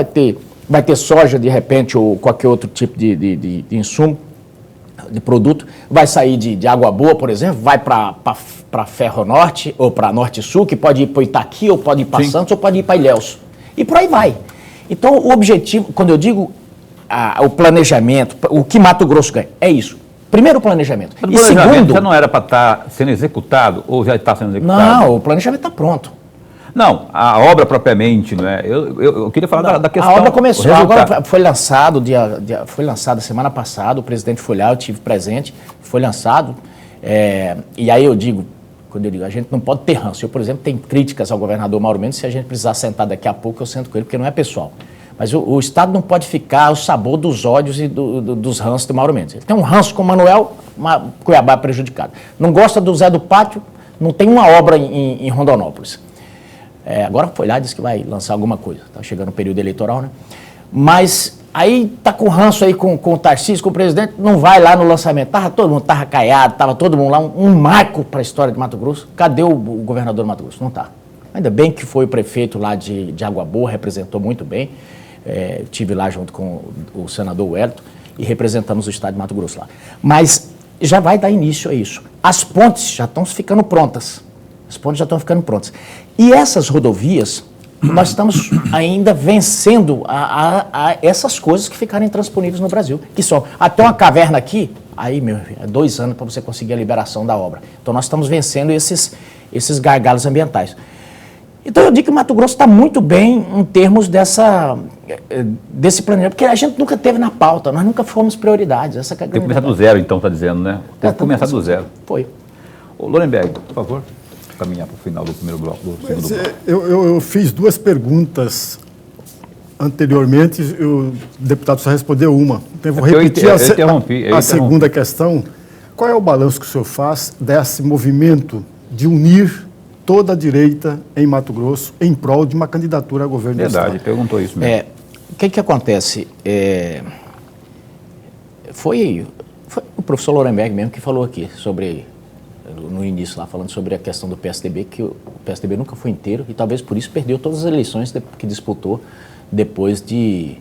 vai ter soja de repente ou qualquer outro tipo de insumo, de produto, vai sair de Água Boa, por exemplo, vai para Ferronorte ou para Norte-Sul, que pode ir para Itaqui ou pode ir para Santos ou pode ir para Ilhéus. E por aí vai. Então o objetivo, quando eu digo o planejamento, o que Mato Grosso ganha, é isso. Primeiro, o planejamento. Mas o planejamento já não era para estar sendo executado ou já está sendo executado? Não, o planejamento está pronto. Não, a obra propriamente, não é? Eu queria falar da questão. A obra começou, o resultado. agora foi lançado, foi lançado semana passada, o presidente foi lá, eu tive presente, foi lançado, e aí eu digo, quando eu digo, a gente não pode ter ranço. Eu, por exemplo, tenho críticas ao governador Mauro Mendes, se a gente precisar sentar daqui a pouco, eu sento com ele, porque não é pessoal. Mas o Estado não pode ficar ao sabor dos ódios e dos ranços do Mauro Mendes. Ele tem um ranço com o Manuel, Cuiabá é prejudicado. Não gosta do Zé do Pátio, não tem uma obra em Rondonópolis. Agora foi lá, disse que vai lançar alguma coisa. Está chegando o período eleitoral, né? Mas aí tá com ranço aí com o Tarcísio, com o presidente, não vai lá no lançamento. Todo mundo estava caiado, estava todo mundo lá, um marco para a história de Mato Grosso. Cadê o governador do Mato Grosso? Não está. Ainda bem que foi o prefeito lá de Água Boa, representou muito bem. Estive lá junto com o senador Wellington e representamos o estado de Mato Grosso lá. Mas já vai dar início a isso. As pontes já estão ficando prontas. As pontes já estão ficando prontas. E essas rodovias, nós estamos ainda vencendo a essas coisas que ficaram intransponíveis no Brasil, que são até uma caverna aqui, aí, meu filho, 2 anos para você conseguir a liberação da obra. Então, nós estamos vencendo esses gargalos ambientais. Então, eu digo que o Mato Grosso está muito bem em termos desse planejamento, porque a gente nunca teve na pauta, nós nunca fomos prioridades. Essa que é a Tem que começar do zero, então, está dizendo, né? Tem que começar do zero. Foi. Ô, Lorenberg, por favor, caminhar para o final do primeiro bloco, do segundo bloco. Eu fiz 2 perguntas anteriormente, o deputado só respondeu uma. Então, eu vou repetir a segunda questão. Qual é o balanço que o senhor faz desse movimento de unir toda a direita em Mato Grosso em prol de uma candidatura a governo do Estado? Verdade, perguntou isso mesmo. O que acontece? Foi o professor Lorenberg mesmo que falou aqui sobre, no início lá, falando sobre a questão do PSDB, que o PSDB nunca foi inteiro e talvez por isso perdeu todas as eleições que disputou depois de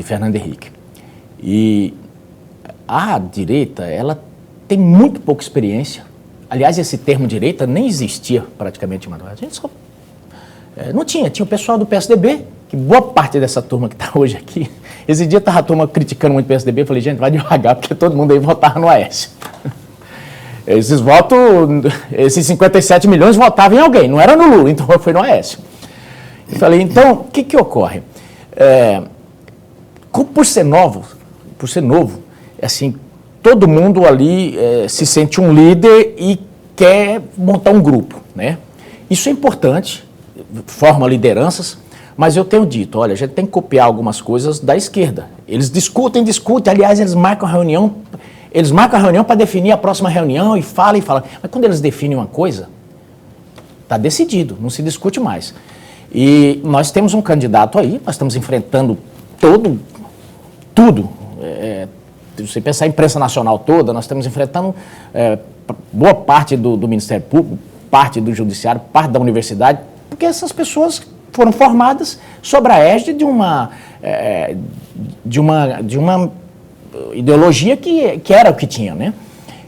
Fernando Henrique. E a direita, ela tem muito pouca experiência. Aliás, esse termo direita nem existia praticamente em Manaus. A gente só não tinha o pessoal do PSDB, que boa parte dessa turma que está hoje aqui, esse dia estava a turma criticando muito o PSDB, eu falei, gente, vai devagar, porque todo mundo aí votava no Aécio. Esses 57 milhões votavam em alguém, não era no Lula, então foi no Aécio. Eu falei, então, o que ocorre? Por ser novo, assim, todo mundo ali se sente um líder e quer montar um grupo, né? Isso é importante, forma lideranças, mas eu tenho dito, olha, a gente tem que copiar algumas coisas da esquerda. Eles discutem, aliás, eles marcam a reunião para definir a próxima reunião e falam. Mas quando eles definem uma coisa, está decidido, não se discute mais. E nós temos um candidato aí, nós estamos enfrentando tudo. Se você pensar em imprensa nacional toda, nós estamos enfrentando boa parte do Ministério Público, parte do Judiciário, parte da universidade, porque essas pessoas foram formadas sob a égide de uma ideologia que era o que tinha, né?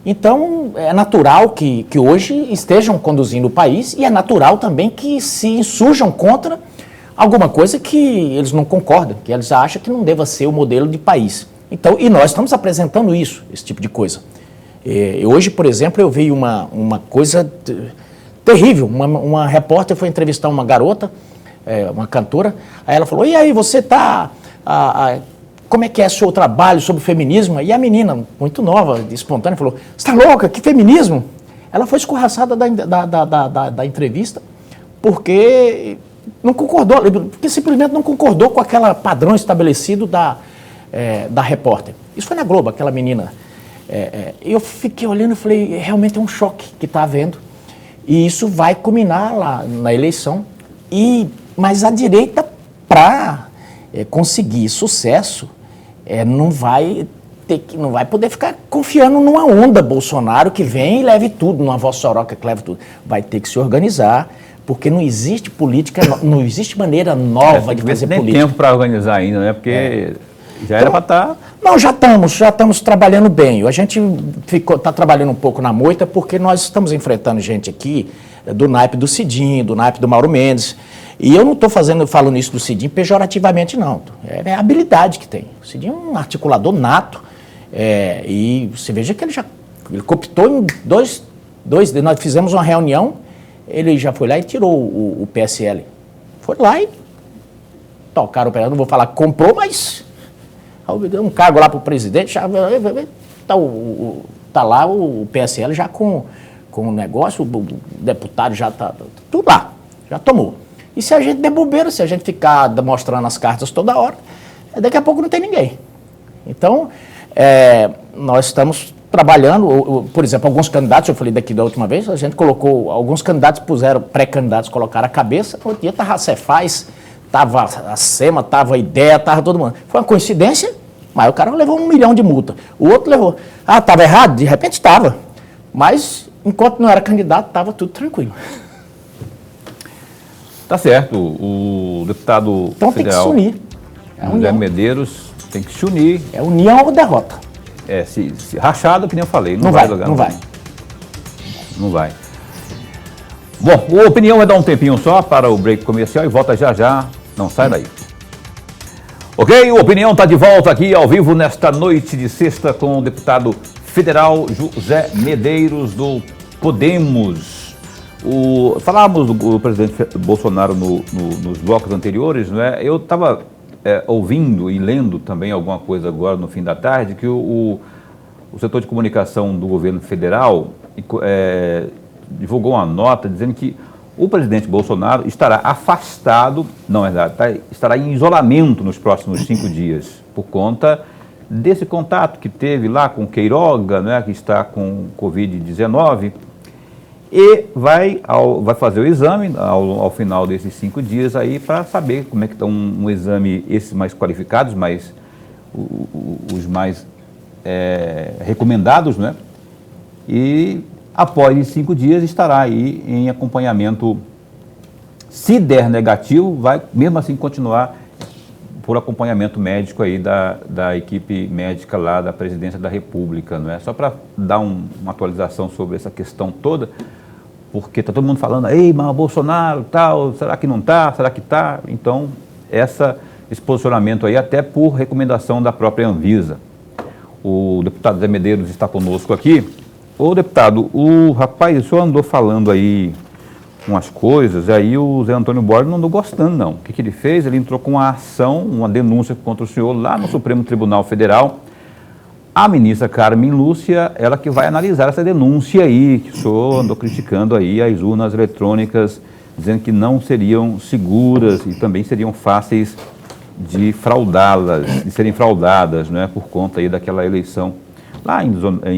Então, é natural que hoje estejam conduzindo o país e é natural também que se insurjam contra alguma coisa que eles não concordam, que eles acham que não deva ser o modelo de país. Então, e nós estamos apresentando esse tipo de coisa. Hoje, por exemplo, eu vi uma coisa terrível. Uma repórter foi entrevistar uma garota, uma cantora, aí ela falou, e aí, você está... como é que é o seu trabalho sobre feminismo? E a menina, muito nova, espontânea, falou, você está louca? Que feminismo? Ela foi escorraçada da entrevista porque não concordou, porque simplesmente não concordou com aquele padrão estabelecido da repórter. Isso foi na Globo, aquela menina. Eu fiquei olhando e falei, realmente é um choque que está havendo. E isso vai culminar lá na eleição. Mas a direita, para conseguir sucesso, não vai poder ficar confiando numa onda Bolsonaro que vem e leve tudo, numa voz soroca que leve tudo. Vai ter que se organizar, porque não existe política, não existe maneira nova de fazer política. Não tem tempo para organizar ainda, né? Porque já era para estar... Não, já estamos trabalhando bem. A gente está trabalhando um pouco na moita, porque nós estamos enfrentando gente aqui do naipe do Cidinho, do naipe do Mauro Mendes. E eu não estou falando isso do Cidinho pejorativamente, não. É a habilidade que tem. O Cidinho é um articulador nato. E você veja que ele cooptou em dois. Nós fizemos uma reunião ele já foi lá e tirou o PSL. Foi lá e tocaram o PSL. Não vou falar que comprou, mas deu um cargo lá para o presidente. Tá lá o PSL já com o negócio, o deputado já está tudo lá, já tomou. E se a gente der bobeira, se a gente ficar mostrando as cartas toda hora, daqui a pouco não tem ninguém. Então, nós estamos trabalhando, por exemplo, alguns candidatos, eu falei daqui da última vez, a gente colocou, alguns candidatos puseram, pré-candidatos colocaram a cabeça, no outro dia estava a Cefaz, estava a SEMA, estava a IDEA, estava todo mundo. Foi uma coincidência, mas o cara levou 1 milhão de multa. O outro levou. Ah, estava errado? De repente estava. Mas, enquanto não era candidato, estava tudo tranquilo. Tá certo. O deputado então federal tem que se unir. José Medeiros tem que se unir. É união ou derrota. Se rachado, que nem eu falei. Não vai jogar. Não vai. Não vai. Bom, a opinião vai dar um tempinho só para o break comercial e volta já já. Não sai daí. Ok, o Opinião está de volta aqui ao vivo nesta noite de sexta com o deputado federal José Medeiros do Podemos. Falávamos do presidente Bolsonaro nos blocos anteriores, não é? Eu estava ouvindo e lendo também alguma coisa agora no fim da tarde que o setor de comunicação do governo federal divulgou uma nota dizendo que o presidente Bolsonaro estará afastado, não é verdade, estará em isolamento nos próximos 5 dias, por conta desse contato que teve lá com Queiroga, né, que está com Covid-19, e vai fazer o exame ao final desses 5 dias aí para saber como é que está um exame, esses mais qualificados, os mais recomendados, né? E após 5 dias estará aí em acompanhamento. Se der negativo, vai mesmo assim continuar por acompanhamento médico aí da equipe médica lá da Presidência da República, não é? Só para dar uma atualização sobre essa questão toda, porque está todo mundo falando, ei, mas o Bolsonaro, tal, será que não está? Será que está? Então, esse posicionamento aí até por recomendação da própria Anvisa. O deputado Zé Medeiros está conosco aqui. Ô deputado, o senhor andou falando aí umas coisas, aí o Zé Antônio Borges não andou gostando não. O que ele fez? Ele entrou com uma ação, uma denúncia contra o senhor lá no Supremo Tribunal Federal. A ministra Carmen Lúcia, ela que vai analisar essa denúncia aí, que o senhor andou criticando aí as urnas eletrônicas, dizendo que não seriam seguras e também seriam fáceis de fraudá-las, de serem fraudadas, né, por conta aí daquela eleição lá em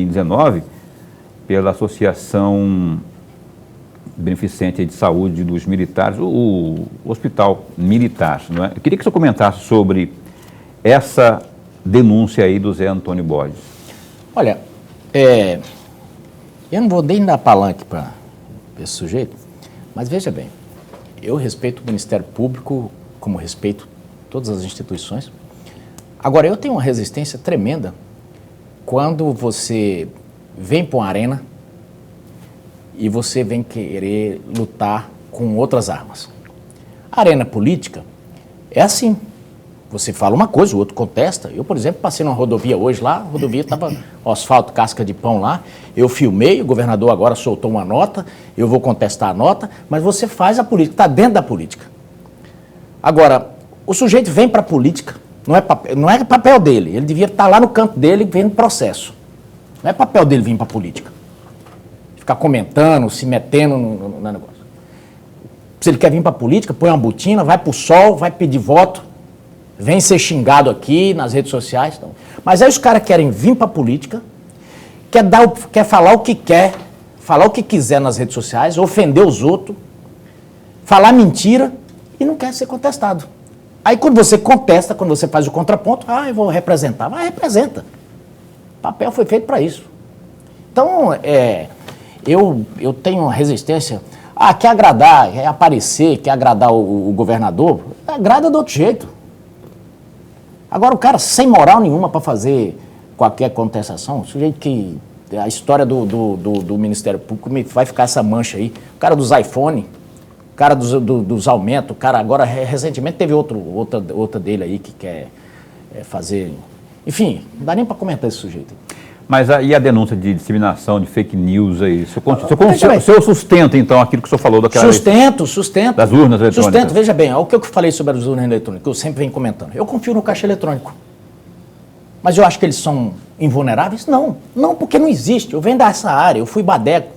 19, pela Associação Beneficente de Saúde dos Militares, o Hospital Militar, não é? Eu queria que o senhor comentasse sobre essa denúncia aí do Zé Antônio Borges. Olha, eu não vou nem dar palanque para esse sujeito, mas veja bem, eu respeito o Ministério Público, como respeito todas as instituições. Agora, eu tenho uma resistência tremenda quando você vem para uma arena e você vem querer lutar com outras armas. A arena política é assim. Você fala uma coisa, o outro contesta. Eu, por exemplo, passei numa rodovia hoje lá, a rodovia estava asfalto, casca de pão lá. Eu filmei, o governador agora soltou uma nota, eu vou contestar a nota, mas você faz a política, está dentro da política. Agora, o sujeito vem para a política, não é papel dele, ele devia estar lá no canto dele vendo processo. Não é papel dele vir para a política. Ficar comentando, se metendo no negócio. Se ele quer vir para a política, põe uma botina, vai para o sol, vai pedir voto, vem ser xingado aqui nas redes sociais. Então. Mas aí os caras querem vir para a política, quer falar o que quer, falar o que quiser nas redes sociais, ofender os outros, falar mentira e não quer ser contestado. Aí quando você contesta, quando você faz o contraponto, eu vou representar. Vai, representa. O papel foi feito para isso. Então, eu tenho uma resistência. Quer agradar, quer aparecer, quer agradar o governador, agrada de outro jeito. Agora, o cara sem moral nenhuma para fazer qualquer contestação, o sujeito que... A história do Ministério Público vai ficar essa mancha aí. O cara dos iPhone, o cara dos aumentos, o cara agora, recentemente, teve outra dele aí que quer fazer... Enfim, não dá nem para comentar esse sujeito. Mas e a denúncia de disseminação de fake news aí? Veja O senhor sustenta, então, aquilo que o senhor falou daquela... Sustento. Das urnas eletrônicas. Sustento, veja bem, o que eu falei sobre as urnas eletrônicas, que eu sempre venho comentando. Eu confio no caixa eletrônico. Mas eu acho que eles são invulneráveis? Não. Não, porque não existe. Eu venho dessa área, eu fui badeco.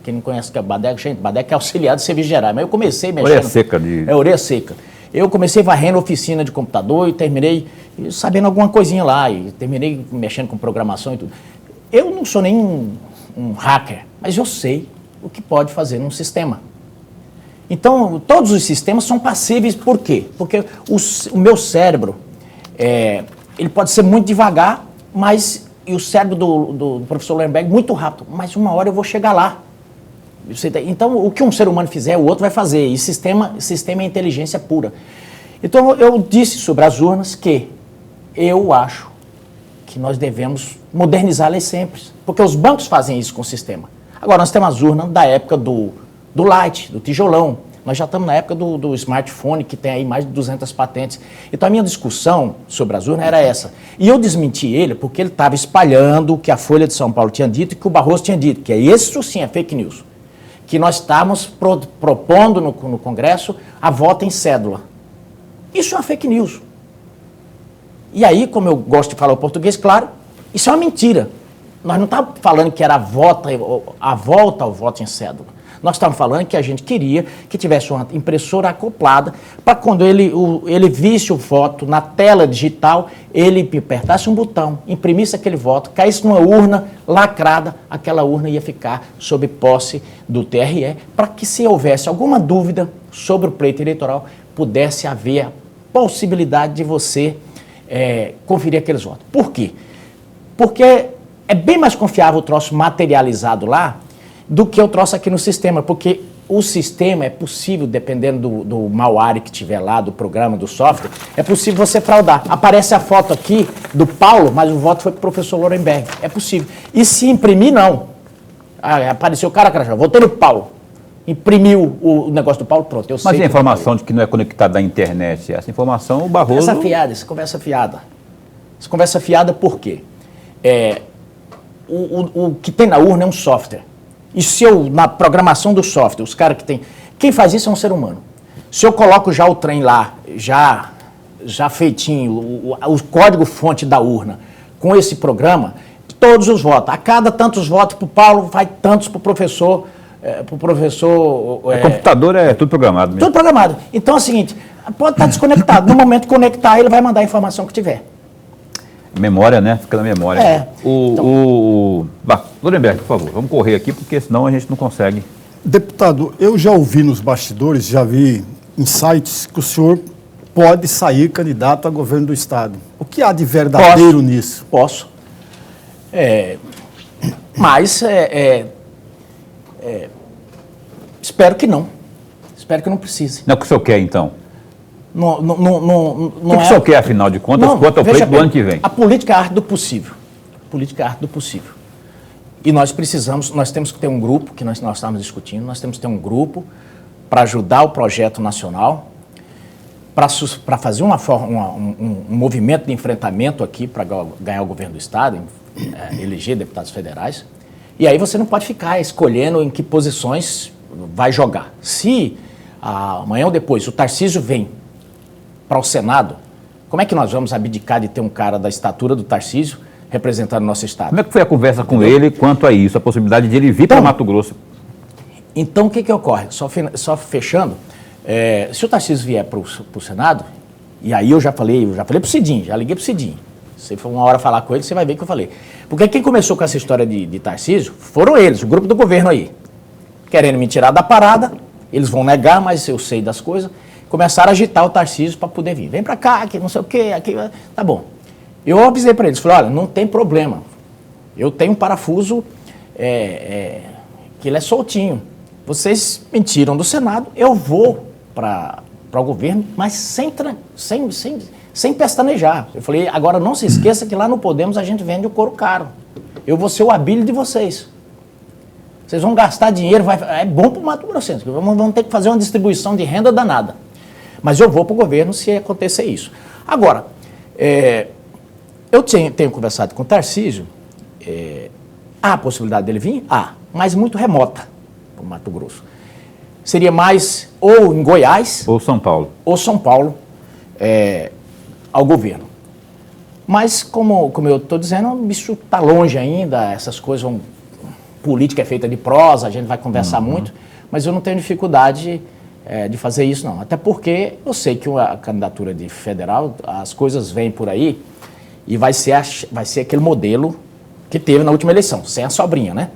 Quem não conhece o que é badeco, gente, badeco é auxiliar de serviço geral. Mas eu comecei mexendo... Orelha seca. Orelha seca. Eu comecei varrendo oficina de computador e terminei sabendo alguma coisinha lá. E terminei mexendo com programação e tudo. Eu não sou nem um hacker, mas eu sei o que pode fazer num sistema. Então, todos os sistemas são passíveis, por quê? Porque o meu cérebro, ele pode ser muito devagar, e o cérebro do professor Lemberg muito rápido, mas uma hora eu vou chegar lá. Então, o que um ser humano fizer, o outro vai fazer, e sistema é inteligência pura. Então, eu disse sobre as urnas que eu acho que nós devemos modernizá-las sempre, porque os bancos fazem isso com o sistema. Agora, nós temos as urnas da época do Light, do tijolão. Nós já estamos na época do smartphone, que tem aí mais de 200 patentes. Então, a minha discussão sobre as urnas era essa. E eu desmenti ele porque ele estava espalhando o que a Folha de São Paulo tinha dito e que o Barroso tinha dito, que isso sim é fake news. Que nós estávamos propondo no Congresso a voto em cédula. Isso é uma fake news. E aí, como eu gosto de falar o português, claro, isso é uma mentira. Nós não estávamos falando que era a volta ao voto em cédula. Nós estávamos falando que a gente queria que tivesse uma impressora acoplada para quando ele visse o voto na tela digital, ele apertasse um botão, imprimisse aquele voto, caísse numa urna lacrada, aquela urna ia ficar sob posse do TRE, para que se houvesse alguma dúvida sobre o pleito eleitoral, pudesse haver a possibilidade de você conferir aqueles votos. Por quê? Porque é bem mais confiável o troço materializado lá do que o troço aqui no sistema, porque o sistema é possível, dependendo do malware que tiver lá, do programa, do software, é possível você fraudar. Aparece a foto aqui do Paulo, mas o voto foi para o professor Lorenberg. É possível. E se imprimir, não. Apareceu o cara, votei no Paulo. Imprimiu o negócio do Paulo, pronto. Eu sei. Mas e a informação de que não é conectado à internet? Essa informação, o Barroso... Essa conversa fiada. Essa conversa fiada por quê? O que tem na urna é um software. E se eu, na programação do software, os caras que tem... Quem faz isso é um ser humano. Se eu coloco já o trem lá, já feitinho, o código-fonte da urna, com esse programa, todos os votos. A cada tantos votos para o Paulo, vai tantos para o professor... computador é tudo programado mesmo. Tudo programado. Então é o seguinte, pode estar desconectado. No momento de conectar, ele vai mandar a informação que tiver. Memória, né? Fica na memória. Lorenberg, por favor, vamos correr aqui, porque senão a gente não consegue. Deputado, eu já ouvi nos bastidores, já vi em sites que o senhor pode sair candidato a governo do Estado. O que há de verdadeiro nisso? Posso. Mas espero que não. Espero que não precise. Não é o que o senhor quer, então? Não o que o senhor quer, afinal de contas, quanto ao pleito do ano que vem? A política é a arte do possível. E nós temos que ter um grupo, que nós estávamos discutindo, nós temos que ter um grupo para ajudar o projeto nacional, para fazer um movimento de enfrentamento aqui para ganhar o governo do Estado, eleger deputados federais. E aí você não pode ficar escolhendo em que posições vai jogar. Se amanhã ou depois o Tarcísio vem para o Senado, como é que nós vamos abdicar de ter um cara da estatura do Tarcísio representando o nosso Estado? Como é que foi a conversa com ele quanto a isso, a possibilidade de ele vir para Mato Grosso? Então, o que ocorre? Só fechando, se o Tarcísio vier para o Senado, e aí eu já falei para o Cidinho, já liguei para o Cidinho. Se for uma hora falar com ele, você vai ver o que eu falei. Porque quem começou com essa história de Tarcísio foram eles, o grupo do governo aí. Querendo me tirar da parada, eles vão negar, mas eu sei das coisas. Começaram a agitar o Tarcísio para poder vir. Vem para cá, que não sei o quê, aqui. Tá bom. Eu avisei para eles, falei, olha, não tem problema. Eu tenho um parafuso que ele é soltinho. Vocês me tiram do Senado, eu vou para o governo, mas sem pestanejar. Eu falei, agora não se esqueça que lá no Podemos a gente vende o couro caro. Eu vou ser o Abílio de vocês. Vocês vão gastar dinheiro, é bom para o Mato Grossense, vamos ter que fazer uma distribuição de renda danada. Mas eu vou para o governo se acontecer isso. Agora, eu tenho conversado com o Tarcísio, há a possibilidade dele vir? Há, mas muito remota para o Mato Grosso. Seria mais ou em Goiás... Ou São Paulo. Ou São Paulo ao governo. Mas, como eu estou dizendo, isso está longe ainda, essas coisas política é feita de prosa, a gente vai conversar muito, mas eu não tenho dificuldade de fazer isso, não. Até porque eu sei que a candidatura de federal, as coisas vêm por aí e vai ser aquele modelo que teve na última eleição, sem a sobrinha, né?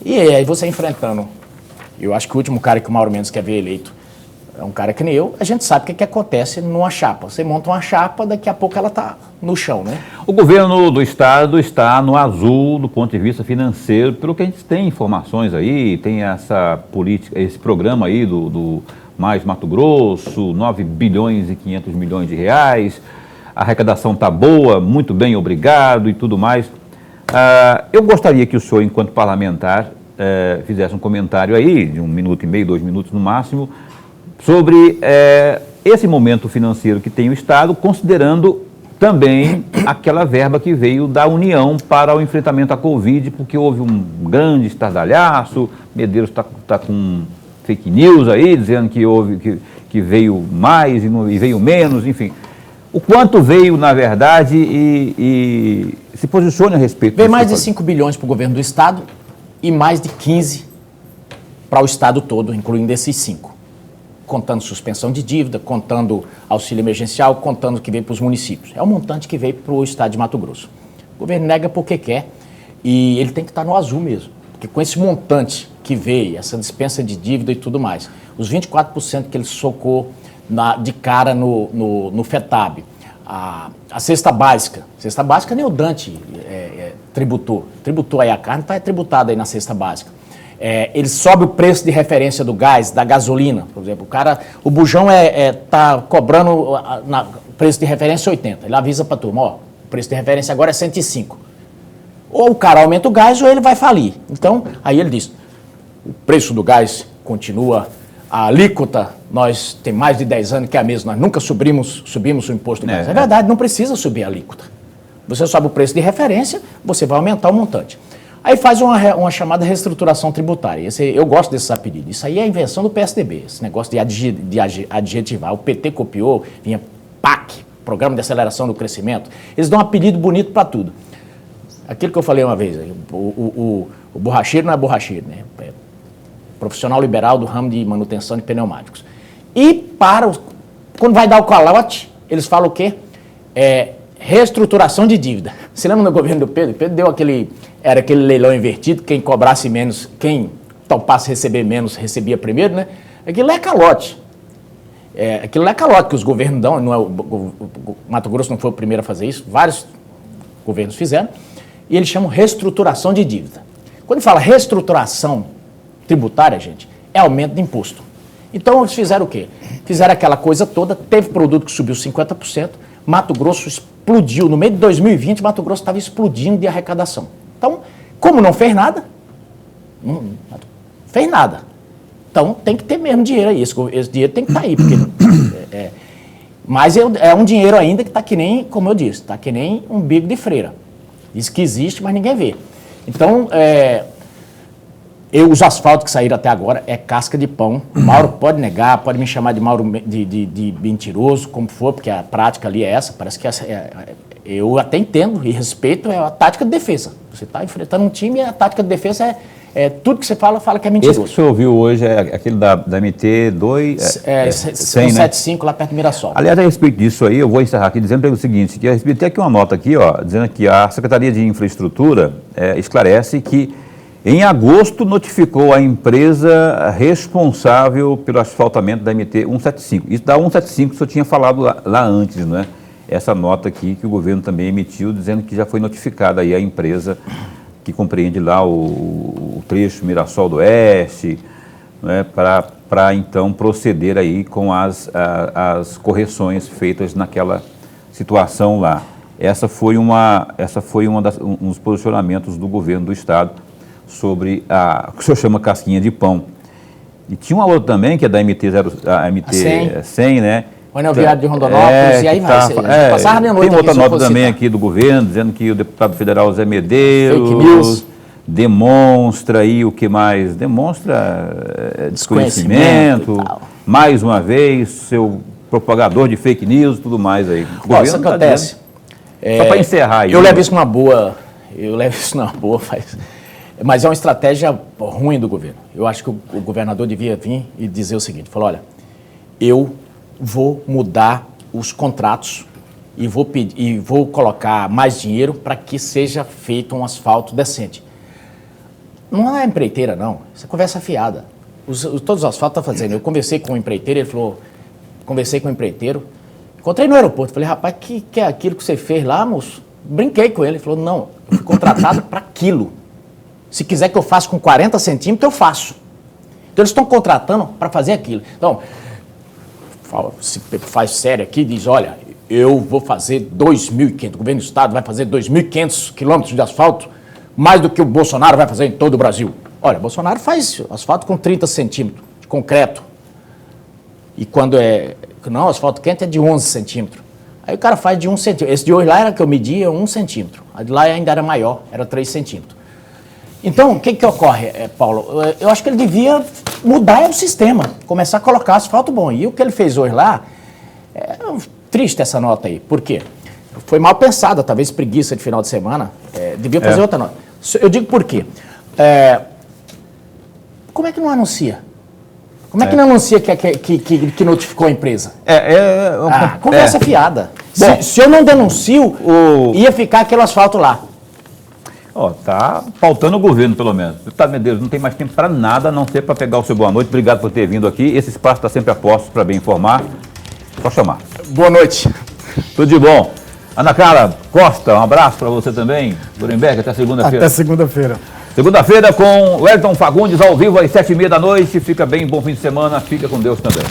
E aí você enfrentando, eu acho que o último cara que o Mauro Mendes quer ver eleito é um cara que nem eu, a gente sabe o que acontece numa chapa. Você monta uma chapa, daqui a pouco ela está no chão, né? O governo do estado está no azul do ponto de vista financeiro, pelo que a gente tem informações aí, tem essa política, esse programa aí do Mais Mato Grosso, 9 bilhões e 500 milhões de reais, a arrecadação está boa, muito bem, obrigado e tudo mais. Eu gostaria que o senhor, enquanto parlamentar, fizesse um comentário aí, de 1 minuto e meio, 2 minutos no máximo, sobre esse momento financeiro que tem o Estado, considerando também aquela verba que veio da União para o enfrentamento à Covid, porque houve um grande estardalhaço, Medeiros está com fake news aí, dizendo que veio mais e veio menos, enfim. O quanto veio, na verdade, e se posicione a respeito. Veio mais de 5 bilhões para o governo do Estado e mais de 15 para o Estado todo, incluindo esses 5. Contando suspensão de dívida, contando auxílio emergencial, contando o que veio para os municípios. É o montante que veio para o estado de Mato Grosso. O governo nega porque quer e ele tem que estar no azul mesmo. Porque com esse montante que veio, essa dispensa de dívida e tudo mais, os 24% que ele socou de cara no FETAB, a cesta básica nem o Dante tributou aí a carne, está tributada aí na cesta básica. Ele sobe o preço de referência do gás, da gasolina, por exemplo. O bujão tá cobrando o preço de referência 80. Ele avisa para a turma, ó, o preço de referência agora é 105. Ou o cara aumenta o gás ou ele vai falir. Então, aí ele diz, o preço do gás continua, a alíquota, nós tem mais de 10 anos que é a mesma, nós nunca subimos o imposto do gás. É verdade, não precisa subir a alíquota. Você sobe o preço de referência, você vai aumentar o montante. Aí faz uma chamada reestruturação tributária. Eu gosto desses apelidos. Isso aí é a invenção do PSDB, esse negócio de adjetivar. O PT copiou, vinha PAC, Programa de Aceleração do Crescimento. Eles dão um apelido bonito para tudo. Aquilo que eu falei uma vez, o borracheiro não é borracheiro, né? É profissional liberal do ramo de manutenção de pneumáticos. E quando vai dar o calote, eles falam o quê? Reestruturação de dívida. Você lembra no governo do Pedro? Pedro deu aquele leilão invertido, quem cobrasse menos, quem topasse receber menos, recebia primeiro, né? Aquilo é calote. Aquilo é calote que os governos dão, não é o Mato Grosso não foi o primeiro a fazer isso, vários governos fizeram, e eles chamam reestruturação de dívida. Quando fala reestruturação tributária, gente, é aumento de imposto. Então eles fizeram o quê? Fizeram aquela coisa toda, teve produto que subiu 50%, Mato Grosso explodiu. No meio de 2020, Mato Grosso estava explodindo de arrecadação. Então, como não fez nada, então tem que ter mesmo dinheiro aí. Esse dinheiro tem que estar aí. Porque, mas é um dinheiro ainda que está que nem, como eu disse, está que nem um bico de freira. Isso que existe, mas ninguém vê. Então, os asfaltos que saíram até agora é casca de pão. Mauro pode negar, pode me chamar de Mauro de mentiroso, como for, porque a prática ali é essa. Parece que eu até entendo e respeito a tática de defesa. Você está enfrentando um time e a tática de defesa tudo que você fala que é mentiroso. Esse que você ouviu hoje é aquele da MT-2... 175 lá perto do Mirassol. Aliás, a respeito disso aí, eu vou encerrar aqui dizendo o seguinte, que a respeito tem aqui uma nota aqui, ó, dizendo que a Secretaria de Infraestrutura esclarece que em agosto notificou a empresa responsável pelo asfaltamento da MT-175. Isso da 175 que o senhor tinha falado lá antes, não é? Essa nota aqui que o governo também emitiu, dizendo que já foi notificada aí a empresa que compreende lá o trecho Mirassol do Oeste, né, para então proceder aí com as correções feitas naquela situação lá. Essa foi um dos posicionamentos do governo do estado sobre o que o senhor chama casquinha de pão. E tinha uma outra também, que é da MT-100, né? o anel viário de Rondonópolis, e aí vai. Passava de noite tem outra aqui, nota também aqui do governo, dizendo que o deputado federal Zé Medeiros Fake news. demonstra aí o que mais? Demonstra desconhecimento, e tal. mais uma vez, seu propagador de fake news e tudo mais aí. O Ó, isso governo tá acontece. dizendo. Só para encerrar aí. Eu levo isso numa boa, mas é uma estratégia ruim do governo. Eu acho que o governador devia vir e dizer o seguinte, falou, olha, eu vou mudar os contratos e vou colocar mais dinheiro para que seja feito um asfalto decente. Não é empreiteira, não. Isso é conversa fiada. Todos os asfaltos estão fazendo. Eu conversei com o empreiteiro, ele falou, conversei com o empreiteiro, encontrei no aeroporto, falei, rapaz, que é aquilo que você fez lá, moço? Brinquei com ele, ele falou, não, eu fui contratado para aquilo. Se quiser que eu faça com 40 centímetros, eu faço. Então eles estão contratando para fazer aquilo. Então, se faz sério aqui, diz, olha, eu vou fazer 2.500, o governo do estado vai fazer 2.500 quilômetros de asfalto, mais do que o Bolsonaro vai fazer em todo o Brasil. Olha, o Bolsonaro faz asfalto com 30 centímetros de concreto. E quando não, asfalto quente é de 11 centímetros. Aí o cara faz de 1 centímetro. Esse de hoje lá era que eu media 1 centímetro. A de lá ainda era maior, era 3 centímetros. Então, o que ocorre, Paulo? Eu acho que ele devia mudar o sistema, começar a colocar asfalto bom. E o que ele fez hoje lá, é triste essa nota aí. Por quê? Foi mal pensada, talvez preguiça de final de semana. Devia fazer outra nota. Eu digo por quê? Como é que não anuncia? Como é que não anuncia que notificou a empresa? Conversa fiada. Bom, se eu não denuncio, ia ficar aquele asfalto lá. Tá pautando o governo, pelo menos. Deputado Medeiros, não tem mais tempo para nada, a não ser para pegar o seu boa noite. Obrigado por ter vindo aqui. Esse espaço está sempre a postos para bem informar. Só chamar. Boa noite. Tudo de bom. Ana Carla Costa, um abraço para você também. Nuremberg, até segunda-feira. Até segunda-feira. Segunda-feira com Wellington Fagundes, ao vivo às 7h30 da noite. Fica bem, bom fim de semana. Fica com Deus também.